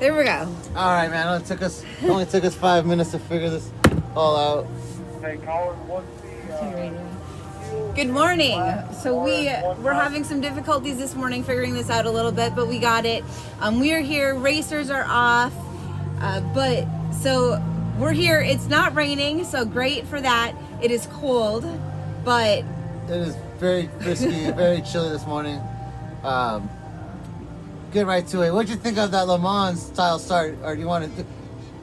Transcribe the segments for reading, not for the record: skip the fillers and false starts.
There we go. All right, man. It only took us 5 minutes to figure this all out. Hey, Colin, what's the... Good morning. So we're having some difficulties this morning figuring this out a little bit, but we got it. We are here. Racers are off, but so we're here. It's not raining, so great for that. It is cold, but It is very frisky, very chilly this morning. Get right to it. What'd you think of that Le Mans style start? Or do you want to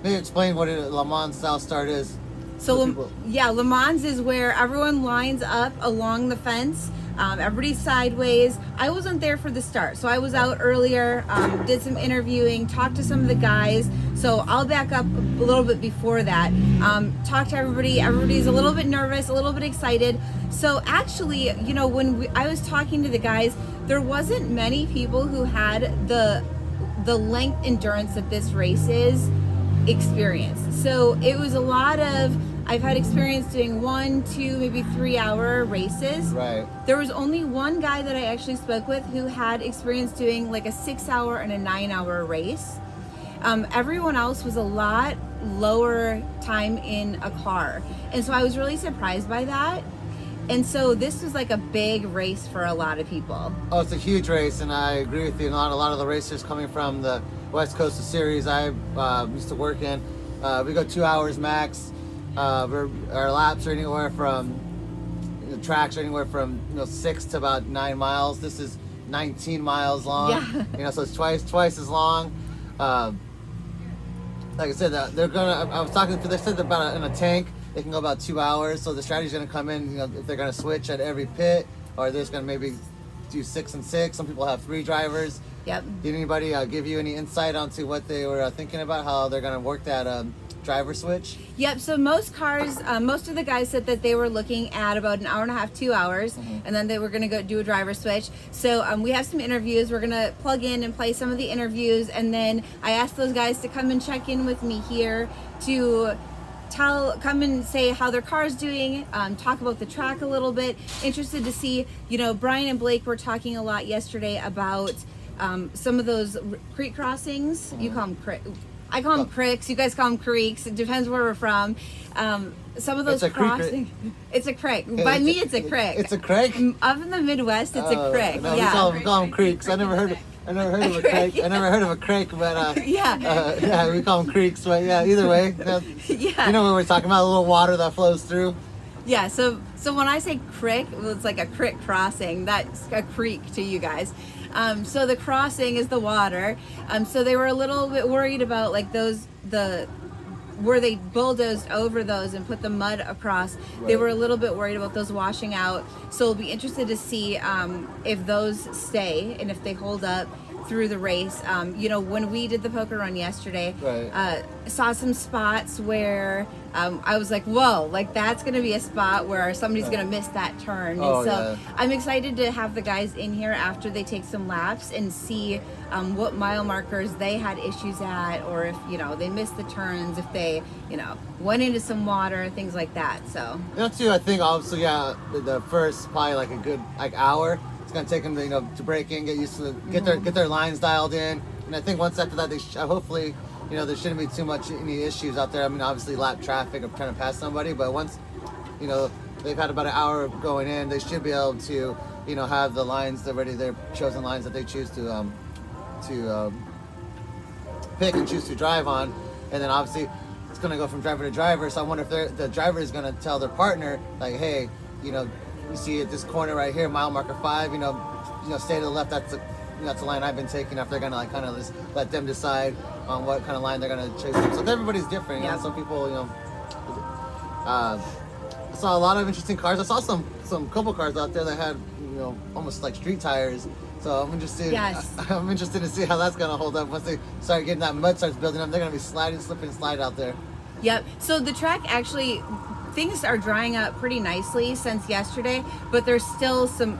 maybe explain what a Le Mans style start is? so Le Mans is where everyone lines up along the fence. Everybody's sideways. I wasn't there for the start, so I was out earlier, did some interviewing, talked to some of the guys. So I'll back up a little bit before that. Talk to everybody. Everybody's a little bit nervous, a little bit excited. So actually, you know, when I was talking to the guys, there wasn't many people who had the length endurance that this race is experienced. So it was a lot of, I've had experience doing 1, 2, maybe 3 hour races. Right. There was only one guy that I actually spoke with who had experience doing like a 6 hour and a 9 hour race. Everyone else was a lot lower time in a car. And so I was really surprised by that. And so this was like a big race for a lot of people. Oh, it's a huge race, and I agree with you. A lot of the racers coming from the West Coast of series I used to work in, we go 2 hours max. Our laps are anywhere from, the tracks are anywhere from 6 to about 9 miles. This is 19 miles long. Yeah. So it's twice as long. Like I said, they're gonna. I was talking to. They said about in a tank they can go about 2 hours. So the strategy's gonna come in. If they're gonna switch at every pit, or they're just gonna maybe do 6 and 6. Some people have 3 drivers. Yep. Did anybody give you any insight onto what they were thinking about how they're gonna work that driver switch? Yep. So most cars, most of the guys said that they were looking at about an hour and a half, 2 hours, and then they were going to go do a driver switch. So we have some interviews. We're going to plug in and play some of the interviews, and then I asked those guys to come and check in with me here to come and say how their car's doing, talk about the track a little bit. Interested to see, Brian and Blake were talking a lot yesterday about some of those creek crossings. You call them I call them cricks. You guys call them creeks. It depends where we're from. Some of those crossings. It's a crick. By me, it's a crick. It's a crick? Up in the Midwest, it's a crick. No, yeah. we call them creeks. I never heard of a creek. Yeah. I never heard of a creek, but Yeah. We call them creeks. But yeah, either way, Yeah. you know what we're talking about? A little water that flows through. Yeah, so when I say crick, well, it's like a crick crossing. That's a creek to you guys. So the crossing is the water. So they were a little bit worried about like where they bulldozed over those and put the mud across. Right. They were a little bit worried about those washing out. So we'll be interested to see if those stay and if they hold up through the race. When we did the poker run yesterday, Right. Saw some spots where I was like, whoa, like that's going to be a spot where somebody's going to miss that turn. Oh, and so yeah. I'm excited to have the guys in here after they take some laps and see what mile markers they had issues at, or if, they missed the turns, if they, went into some water, things like that. So, Too, I think obviously, the first probably like a good hour. It's gonna take them to break in, get used to get their lines dialed in, and I think once after that, they hopefully, there shouldn't be too much any issues out there. I mean, obviously lap traffic of trying to pass somebody, but once they've had about an hour going in, they should be able to have the lines their chosen lines that they choose to pick and choose to drive on, and then obviously it's gonna go from driver to driver. So I wonder if the driver is gonna tell their partner like, hey, you see at this corner right here, mile marker 5, stay to the left. That's the line I've been taking. If they're gonna like kind of just let them decide on what kind of line they're gonna chase. So everybody's different. Yeah. Some people, I saw a lot of interesting cars. I saw some couple cars out there that had almost like street tires. So I'm interested. Yes. I'm interested to see how that's gonna hold up once they start getting that mud starts building up. They're gonna be slip and slide out there. Yep. So the track actually, things are drying up pretty nicely since yesterday, but there's still some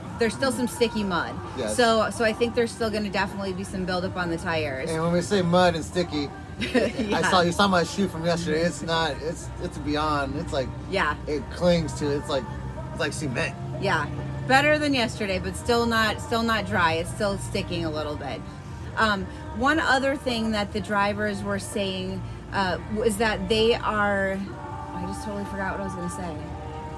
sticky mud. Yes. So I think there's still going to definitely be some buildup on the tires. And when we say mud and sticky, Yeah. you saw my shoe from yesterday. It's not. It's beyond. It's like Yeah. it clings to. It's like cement. Yeah. Better than yesterday, but still not dry. It's still sticking a little bit. one other thing that the drivers were saying was that they are. I just totally forgot what I was going to say.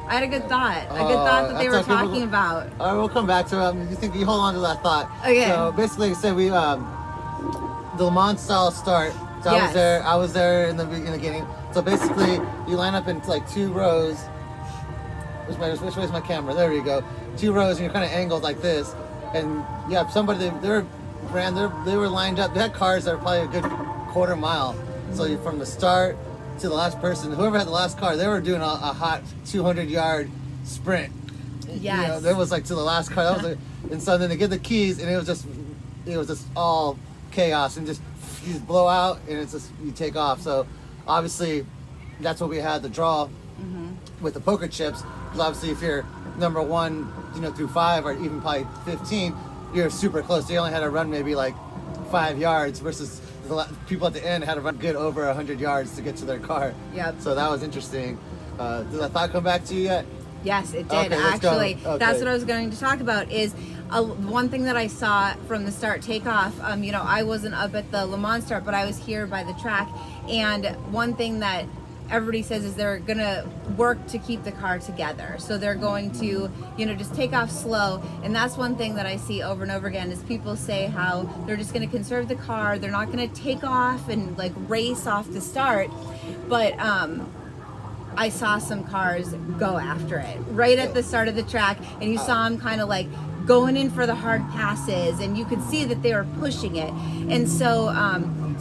I had a good thought. A good thought that they were talking about. All right, we'll come back to it. You hold on to that thought. Okay. So basically, say we the Le Mans style start. So Yes. I was there in the beginning. So basically, you line up in like 2 rows. Which way's my camera? There you go. 2 rows, and you're kind of angled like this. And you have somebody. They were lined up. They had cars that were probably a good quarter mile. So you from the start to the last person, whoever had the last car, they were doing a hot 200-yard sprint. Yes. You know, there was like to the last car. That was like, and so then they get the keys, and it was just all chaos, and you just blow out, and it's just you take off. So obviously, that's what we had the draw with the poker chips. Because obviously, if you're number 1, through 5, or even probably 15, you're super close. They only had to run maybe like 5 yards versus the people at the end had to run good over 100 yards to get to their car. Yep. So that was interesting. Did that thought come back to you yet? Yes, it did. Okay, let's go. Actually, Okay. that's what I was going to talk about. Is one thing that I saw from the start takeoff. I wasn't up at the Le Mans start, but I was here by the track. And one thing that everybody says is they're gonna work to keep the car together. So they're going to, just take off slow. And that's one thing that I see over and over again is people say how they're just gonna conserve the car. They're not gonna take off and like race off the start. But I saw some cars go after it right at the start of the track, and you saw them kind of like going in for the hard passes, and you could see that they were pushing it. And so,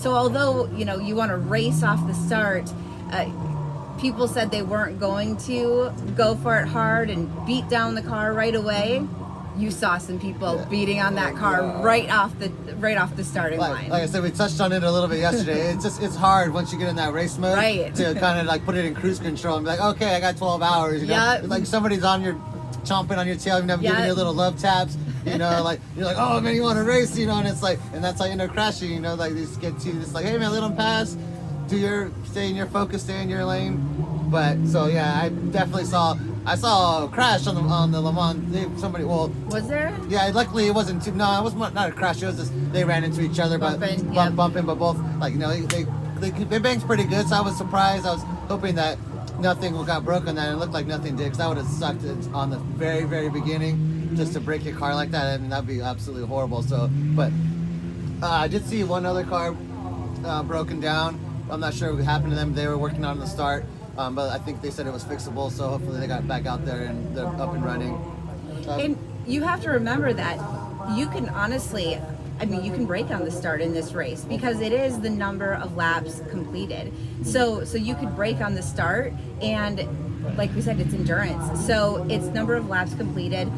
although you want to race off the start, people said they weren't going to go for it hard and beat down the car right away. You saw some people beating on that car right off the starting line. Like I said, we touched on it a little bit yesterday. It's hard once you get in that race mode to kind of like put it in cruise control and be like, okay, I got 12 hours. It's like somebody's chomping on your tail, giving you little love taps. Like you're like, oh man, you want to race, and it's like, and that's how you end up crashing. Like they just get to just like, hey man, let them pass. Stay in your focus, stay in your lane. But so yeah, I definitely saw a crash on the Le Mans. Was there? Yeah, luckily it wasn't it was not a crash. It was just they ran into each other, bumping, but both they banged pretty good. So I was surprised. I was hoping that nothing got broken on that, and it looked like nothing did, because that would have sucked on the very, very beginning just to break your car like that, and that'd be absolutely horrible. So, but I did see one other car broken down. I'm not sure what happened to them. They were working on the start, but I think they said it was fixable. So hopefully they got back out there and they're up and running. And you have to remember that you can honestly, you can break on the start in this race because it is the number of laps completed. So you could break on the start, and like we said, it's endurance. So it's number of laps completed.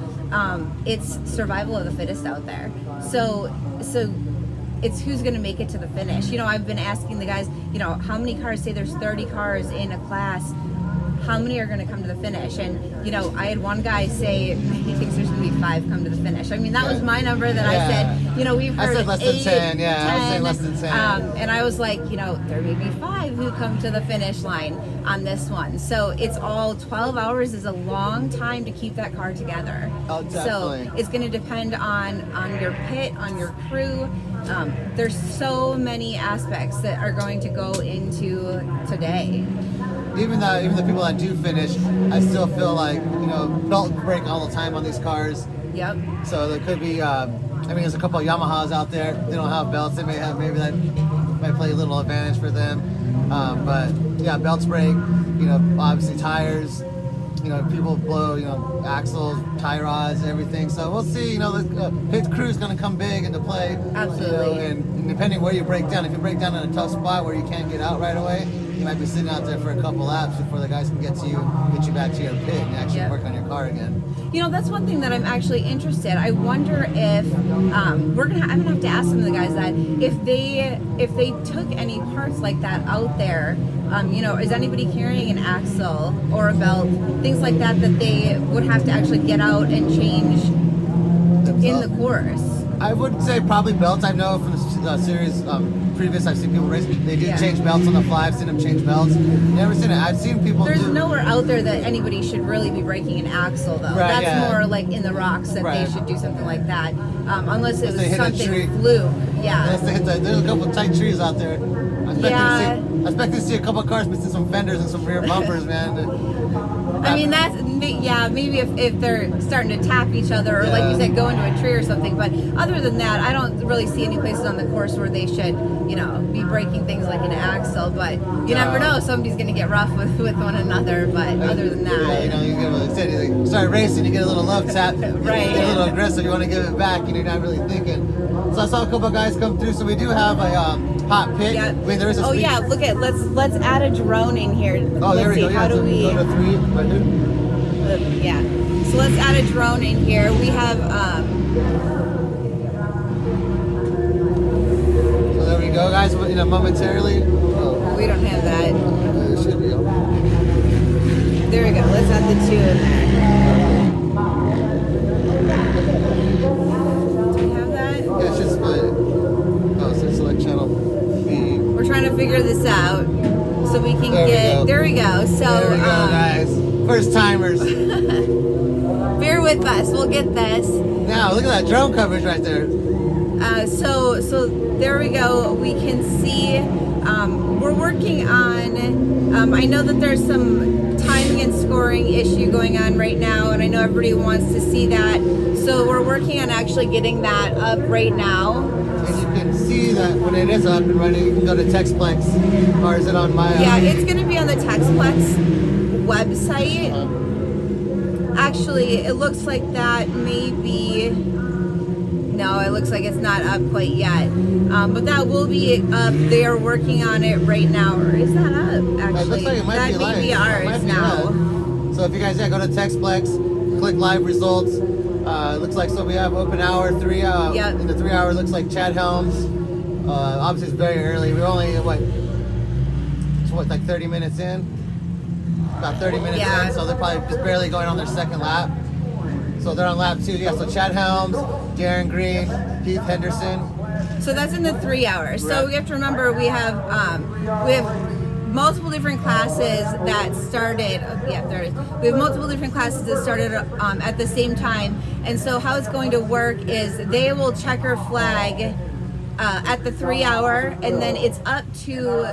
It's survival of the fittest out there. So it's who's going to make it to the finish. I've been asking the guys, how many cars, say there's 30 cars in a class, how many are going to come to the finish? And, I had one guy say he thinks there's going to be 5 come to the finish. that was my number that I said, we've heard I said less 8, than 10, yeah, 10, I would say less than 10. And I was like, there may be 5 who come to the finish line on this one. So it's all 12 hours is a long time to keep that car together. Oh, definitely. So it's going to depend on your pit, on your crew. There's so many aspects that are going to go into today. Even the people that do finish, I still feel like belt break all the time on these cars. Yep. So there could be there's a couple of Yamahas out there. They don't have belts. They may have, maybe that might play a little advantage for them. But yeah, belts break. Obviously tires. People blow, axles, tie rods, everything. So we'll see. The pit crew's going to come big into play. Absolutely. And depending where you break down, if you break down in a tough spot where you can't get out right away, you might be sitting out there for a couple laps before the guys can get to you, get you back to your pit, and actually work on your car again. That's one thing that I'm actually interested. I wonder if I'm gonna have to ask some of the guys that if they took any parts like that out there. Is anybody carrying an axle or a belt, things like that they would have to actually get out and change in the course? I would say probably belts. I know from the series previous. I've seen people race. They do Yeah. change belts on the fly. I've seen them change belts. Never seen it. I've seen people. There's do, nowhere out there that anybody should really be breaking an axle, though. Right, That's yeah. more like in the rocks that Right. they should do something like that, unless it Unless they was hit a tree. something fluke. Yeah. Unless they hit there's a couple tight trees out there. Yeah. I expect to see a couple of cars missing some fenders and some rear bumpers, man. I mean, maybe if they're starting to tap each other, or like you Yeah. said, go into a tree or something. But other than that, I don't really see any places on the course where they should, be breaking things like an axle. But you never know, somebody's going to get rough with one another. But other than that, you get you start racing, you get a little love tap, Right. You get a little aggressive, you want to give it back, and you're not really thinking. So I saw a couple of guys come through. So we do have a hot pit. Yeah. I mean, there is a Oh speed- yeah, look at let's add a drone in here. Oh, there Let's we go. see, Yeah, how do so we? go to 3 right here. Yeah. So let's add a drone in here. We have So there we go, guys. Momentarily. Oh, we don't have that. there should be. There we go. Let's add the 2 in there. Do we have that? Yeah, it should split. Oh, so select channel B. We're trying to figure this out so we can There we get. go. There we go. So There we go, guys. First timers. bear with us. We'll get this. Now look at that drone coverage right there. So there we go. We can see. We're working on. I know that there's some timing and scoring issue going on right now, and I know everybody wants to see that. So we're working on actually getting that up right now. And you can see that when it is up and running, you can go to TEXPLEX, or is it on my? Yeah, it's going to be on the TEXPLEX website. Actually, it looks like that may be. No, it looks like it's not up quite yet. But that will be up. They are working on it right now. Or is that up? It Actually, looks like it might that be may live. be It ours might be now. live. So if you guys go to TEXPLEX, click live results. It looks like we have open hour 3. Yep. In the 3 hour, looks like Chad Helms. Obviously it's very early. We're only like 30 minutes in. About 30 minutes Yeah. in, so they're probably just barely going on their second lap. So they're on lap 2. Yeah, so Chad Helms, Darren Green, Heath Henderson. So that's in the 3 hours. So Right. we have to remember we have multiple different classes that started. Yeah, there it is. We have multiple different classes that started at the same time. And so how it's going to work is they will checker flag at the 3 hour, and then it's up to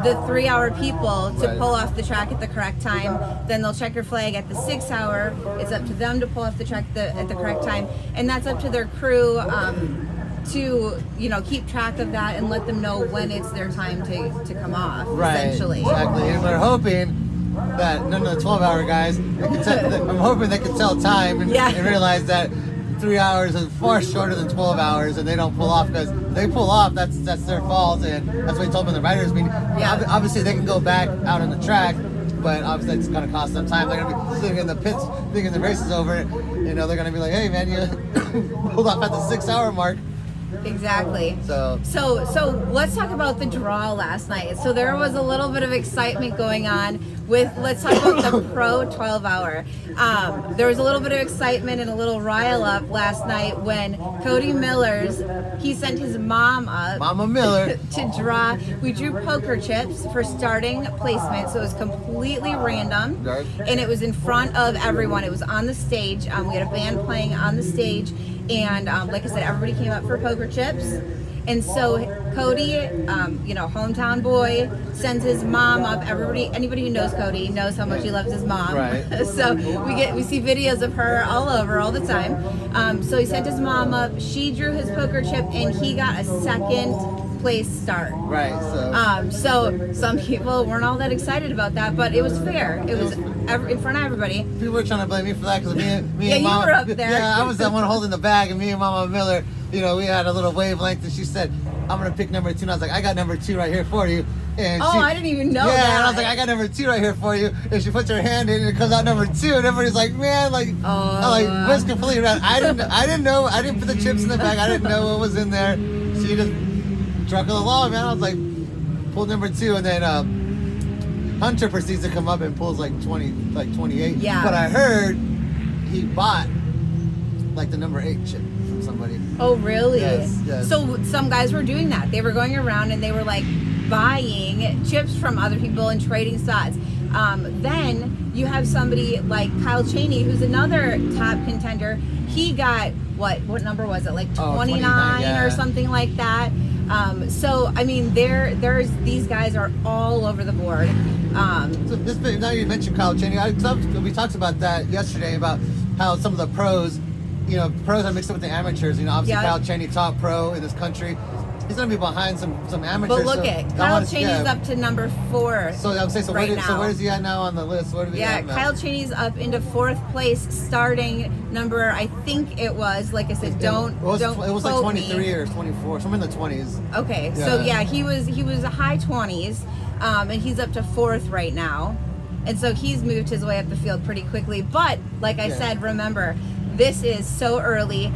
the 3 hour people to Right. pull off the track at the correct time. Then they'll check your flag at the 6 hour. It's up to them to pull off the track at the correct time, and that's up to their crew to keep track of that and let them know when it's their time to come off. Essentially, Exactly. And we're hoping that none of the 12-hour guys, I'm hoping they can tell time and, Yeah. and realize that 3 hours is far shorter than 12 hours, and they don't pull off, because if they pull off, that's their fault, and that's what he told me in the writers meeting. Yeah. Obviously, they can go back out on the track, but obviously it's going to cost them time. They're going to be sitting in the pits thinking the race is over. They're going to be like, hey, man, you pulled off at the 6 hour mark. exactly. So So let's talk about the draw last night. So there was a little bit of excitement going on with, let's talk about the pro 12 hour. There was a little bit of excitement and a little rile up last night when Cody Miller's, he sent his mom up Mama Miller. to draw. We drew poker chips for starting placement, so it was completely random, Right. and it was in front of everyone. It was on the stage. We had a band playing on the stage, and like I said, everybody came up for poker chips. And so Cody, hometown boy, sends his mom up. Anybody who knows Cody knows how much he loves his mom. Right. So we see videos of her all over all the time. So he sent his mom up. She drew his poker chip, and he got a second place start. Right, so. So some people weren't all that excited about that, but it was fair. It was in front of everybody. People were trying to blame me for that, because me Yeah, and you Mama, were up there. Yeah, I was the one holding the bag, and me and Mama Miller, we had a little wavelength, and she said, I'm going to pick number 2. And I was like, I got number 2 right here for you. And Oh, she, I didn't even know yeah, that. and I was like, I got number 2 right here for you. And she puts her hand in, and it comes out number 2, and everybody's like, man, I was completely around. I didn't know, I didn't put the chips in the bag. I didn't know what was in there. She just truckled along, man. I was like, pulled number 2, and then Hunter proceeds to come up and pulls like 28. Yeah. But I heard he bought like the number 8 chip from somebody. Oh, really? Yes. So some guys were doing that. They were going around and they were like buying chips from other people and trading spots. Then you have somebody like Kyle Chaney, who's another top contender. He got what number was it? Like 29 or something like that. So I mean, there's these guys are all over the board. So now you mentioned Kyle Chaney. We talked about that yesterday about how some of the pros, pros are mixed up with the amateurs. Obviously Kyle Chaney, top pro in this country. He's gonna be behind some amateurs. But look at Kyle Chaney's up to number 4. So I'm saying, where is he at now on the list? Where do we have now? Kyle Chaney's up into 4th place, starting number. I think it was, like I said, it was like 23 me. or 24, somewhere in the 20s. Okay, so he was a high 20s, and he's up to 4th right now, and so he's moved his way up the field pretty quickly. But like I said, remember, this is so early.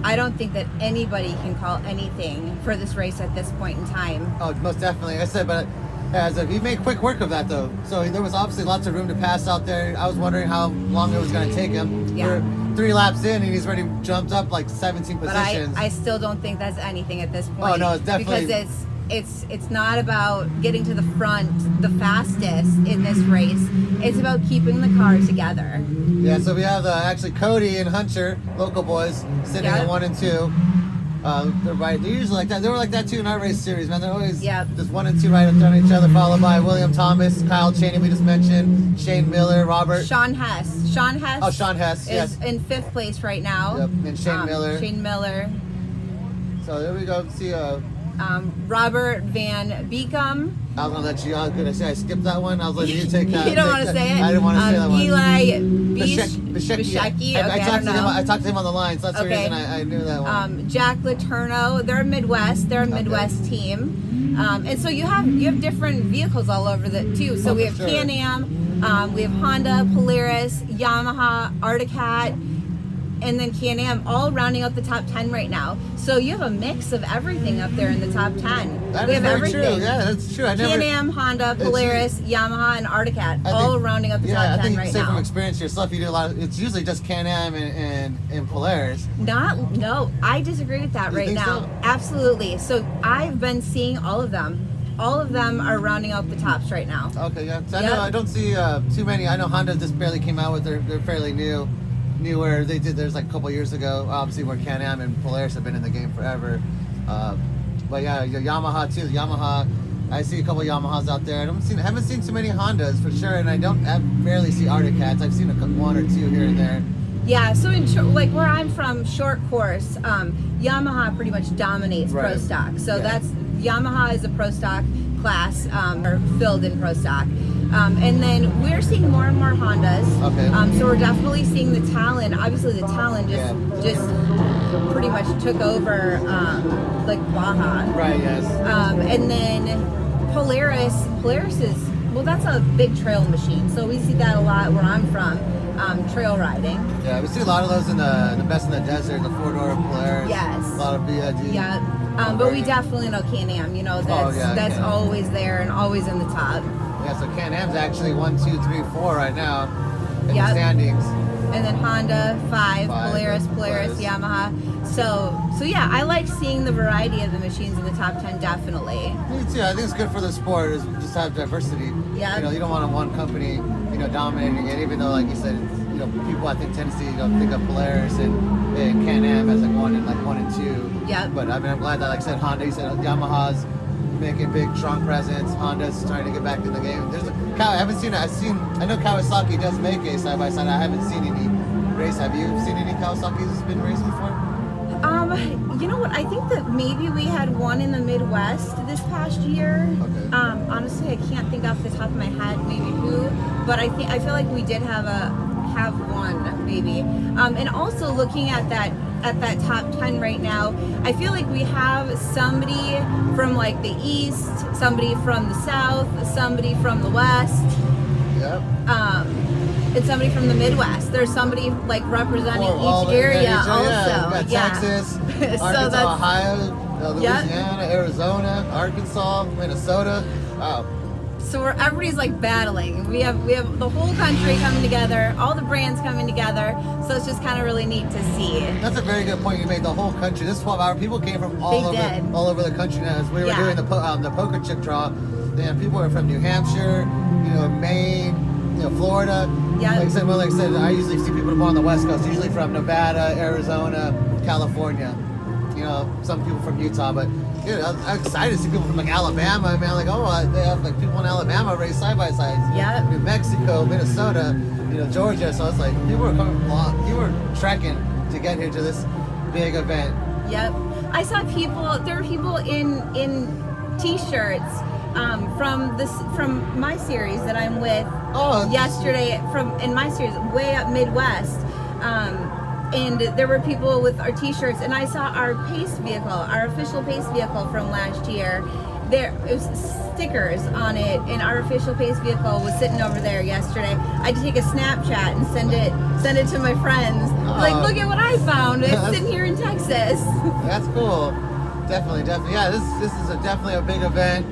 I don't think that anybody can call anything for this race at this point in time. Oh, most definitely. Like I said, but he made quick work of that, though. So there was obviously lots of room to pass out there. I was wondering how long it was going to take him. Yeah. We're 3 laps in, and he's already jumped up like 17 positions. But I still don't think that's anything at this point. Oh, no, it's definitely... Because it's not about getting to the front the fastest in this race. It's about keeping the car together. Yeah, so we have actually Cody and Hunter, local boys, sitting at 1 and 2. They're usually like that. They were like that too in our race series, man. They're always just 1 and 2 right up on each other, followed by William Thomas, Kyle Chaney, we just mentioned, Shane Miller, Robert. Sean Hess. Sean Hess yes. Is in 5th place right now. Yep, and Shane Miller. So there we go. See Robert Van Beekum. I was gonna let you. I skipped that one. I was letting you take that. You don't want to say it. I didn't want to say that one. Eli Bishecki. I talked to him on the line, so that's the reason I knew that one. Jack Letourneau. They're Midwest. They're a Midwest team. And so you have different vehicles all over too. So we have Can-Am, we have Honda, Polaris, Yamaha, Arctic Cat, and then Can-Am, all rounding out the top 10 right now. So you have a mix of everything up there in the top 10. That we is have very everything. True. Yeah, that's true. Can-Am, Honda, Polaris, Yamaha, and Arctic Cat, all rounding out the top 10 right now. I think say from experience yourself, you do a lot of, it's usually just Can-Am and Polaris. No, I disagree with that right now. So? Absolutely. So I've been seeing all of them. All of them are rounding out the tops right now. Okay, yeah. So I don't see too many. I know Honda just barely came out with they're fairly newer. They did theirs like a couple years ago, obviously, where Can-Am and Polaris have been in the game forever. But yeah, Yamaha too. Yamaha, I see a couple of Yamahas out there. I haven't seen too many Hondas for sure, and I barely see Arctic Cats. I've seen 1 or 2 here and there. Yeah, so like where I'm from, short course, Yamaha pretty much dominates pro stock. So that's Yamaha is a pro stock class, or filled in pro stock. And then we're seeing more and more Hondas. Okay. So we're definitely seeing the Talon. Obviously, the Talon just pretty much took over like Baja. Right. Yes. And then Polaris is that's a big trail machine. So we see that a lot where I'm from. Trail riding. Yeah, we see a lot of those in the Best in the Desert, the 4-door Polaris. Yes. A lot of BIG. Yeah. But we definitely know Can-Am. That's always there and always in the top. Yeah, so Can-Am's actually 1, 2, 3, 4 right now in the standings. And then Honda, 5 Polaris, Yamaha. So yeah, I like seeing the variety of the machines in the top 10, definitely. Me too. I think it's good for the sport is just have diversity. Yeah. You don't want one company, dominating it, even though, like you said, people I think tend to see, think of Polaris and Can-Am as like 1 and 2. Yeah. But I mean, I'm glad that, like I said, Honda, you said Yamaha's making big, strong presence. Honda's trying to get back in the game. I haven't seen it. I know Kawasaki does make a side by side. I haven't seen any race. Have you seen any Kawasaki's that's been racing before? You know what? I think that maybe we had one in the Midwest this past year. Okay. Honestly, I can't think off the top of my head maybe who, but I feel like we did have one maybe. And also looking at that top 10 right now, I feel like we have somebody from like the east, somebody from the south, somebody from the west. Yep. And somebody from the Midwest. There's somebody like representing each area also. Texas, Arkansas, Ohio, Louisiana, Arizona, Arkansas, Minnesota. Wow. So everybody's like battling. We have the whole country coming together, all the brands coming together. So it's just kind of really neat to see. That's a very good point you made. The whole country, this 12-hour, people came from all over the country. Now, as we were doing the poker chip draw, and people were from New Hampshire, Maine, Florida. Yeah. Like I said, I usually see people more on the West Coast, usually from Nevada, Arizona, California. Some people from Utah, but I'm excited to see people from like Alabama, man. Like, they have like people in Alabama race side by sides. Yeah. New Mexico, Minnesota, Georgia. So it's like people were coming along, people were trekking to get here to this big event. Yep. I saw people. There were people in t-shirts from my series that I'm with. Yesterday in my series way up Midwest. And there were people with our t-shirts, and I saw our pace vehicle, our official pace vehicle from last year. There was stickers on it, and our official pace vehicle was sitting over there yesterday. I had to take a Snapchat and send it to my friends. Like, look at what I found. It's sitting here in Texas. That's cool. Definitely. Yeah, this is definitely a big event.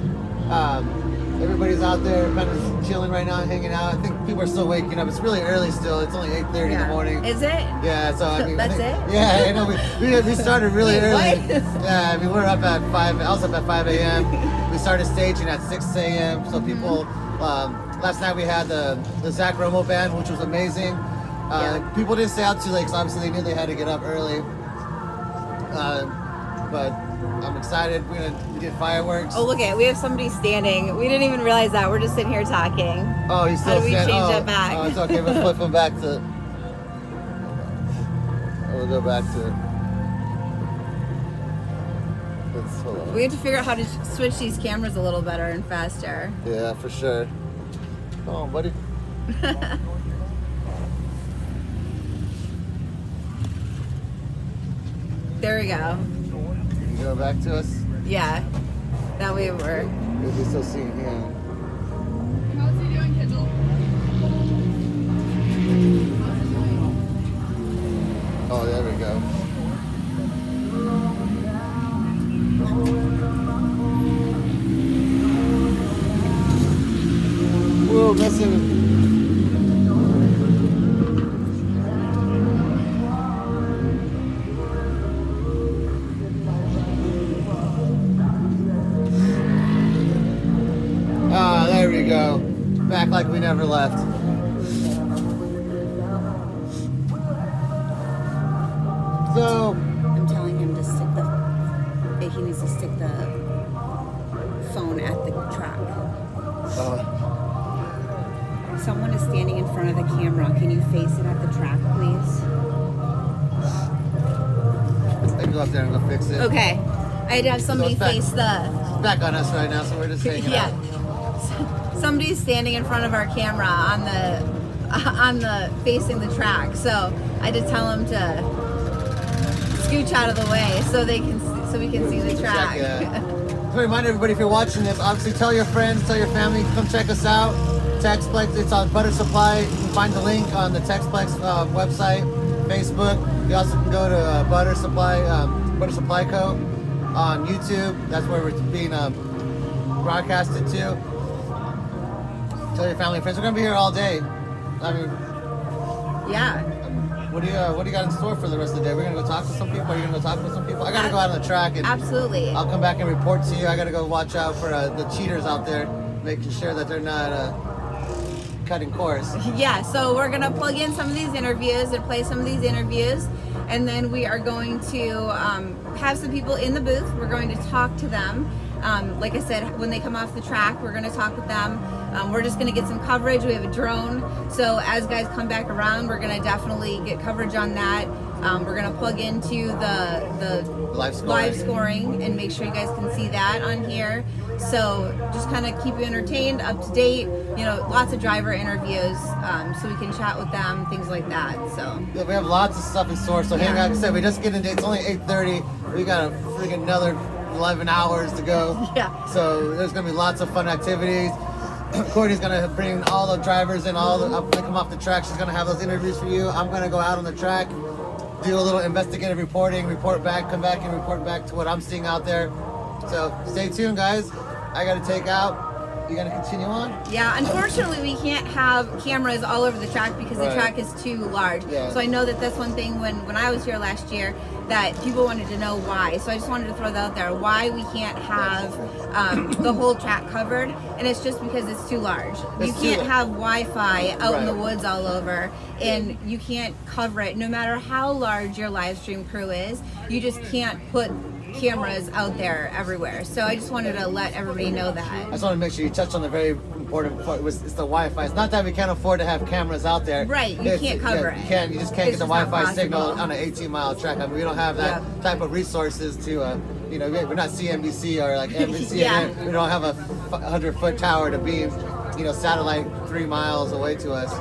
Everybody's out there kind of chilling right now, hanging out. I think people are still waking up. It's really early still. It's only 8:30 in the morning. Is it? Yeah, so I mean, that's it? Yeah, I know. We started really early. What? Yeah, I mean, we're up at 5. I was up at 5 a.m. We started staging at 6 a.m. So people, last night we had the Zach Romo band, which was amazing. People didn't stay out too late, so obviously they knew they had to get up early. But I'm excited. We did fireworks. Oh, look at it. We have somebody standing. We didn't even realize that. We're just sitting here talking. Oh, he's still standing. How do we change that back? Oh, it's okay. We'll flip him back to... We'll go back to... Hold on. We have to figure out how to switch these cameras a little better and faster. Yeah, for sure. Come on, buddy. There we go. You go back to us? Yeah. That way we're... We're still seeing him. How's he doing, Kitchell? Oh, there we go. Whoa, that's it. There we go. Back like we never left. So I'm telling him to stick he needs to stick the phone at the track. Someone is standing in front of the camera. Can you face it at the track, please? I go up there and go fix it. Okay. I had to have somebody face the... It's back on us right now, so we're just hanging out. Somebody's standing in front of our camera on the facing the track. So I had to tell him to scooch out of the way so we can see the track. To remind everybody, if you're watching this, obviously tell your friends, tell your family, come check us out. TEXPLEX, it's on Butter Supply. You can find the link on the TEXPLEX website, Facebook. You also can go to Butter Supply Co. on YouTube. That's where we're being broadcasted to. Tell your family and friends. We're gonna be here all day. I mean, Yeah. what do you got in store for the rest of the day? We're gonna go talk to some people. Are you gonna go talk to some people? I gotta go out on the track and Absolutely. I'll come back and report to you. I gotta go watch out for the cheaters out there, making sure that they're not cutting course. Yeah, so we're gonna plug in some of these interviews and play some of these interviews, and then we are going to have some people in the booth. We're going to talk to them. Like I said, when they come off the track, we're going to talk with them. We're just going to get some coverage. We have a drone, so as guys come back around, we're going to definitely get coverage on that. We're going to plug into the live scoring and make sure you guys can see that on here. So just kind of keep you entertained, up to date. You know, lots of driver interviews, so we can chat with them, things like that. So Yeah, we have lots of stuff in store. So hang on. Like I said, we just get into. It's only 8:30. We got a freaking another 11 hours to go. Yeah. So there's gonna be lots of fun activities. Courtney's gonna bring all the drivers in, when they come off the track. She's gonna have those interviews for you. I'm gonna go out on the track, do a little investigative reporting, report back, come back and report back to what I'm seeing out there. So stay tuned, guys. I gotta take out. you gonna continue on? Yeah, unfortunately, we can't have cameras all over the track because the Right. track is too large. Yeah. So I know that that's one thing when I was here last year that people wanted to know why. So I just wanted to throw that out there, why we can't have the whole track covered, and it's just because it's too large. It's You too can't large. have Wi-Fi out in the Right. woods all over, and you can't cover it no matter how large your live stream crew is. You just can't put cameras out there everywhere. So I just wanted to let everybody know I that. just want to make sure you touched on the very important part. It's the Wi-Fi. It's not that we can't afford to have cameras out there. Right, you can't cover it. You just can't It's get the just not Wi-Fi signal possible. on an 18-mile track. I mean, we don't have that type of resources to, we're not CNBC or like NBC. Yeah. We don't have a 100-foot tower to beam, satellite 3 miles away to us.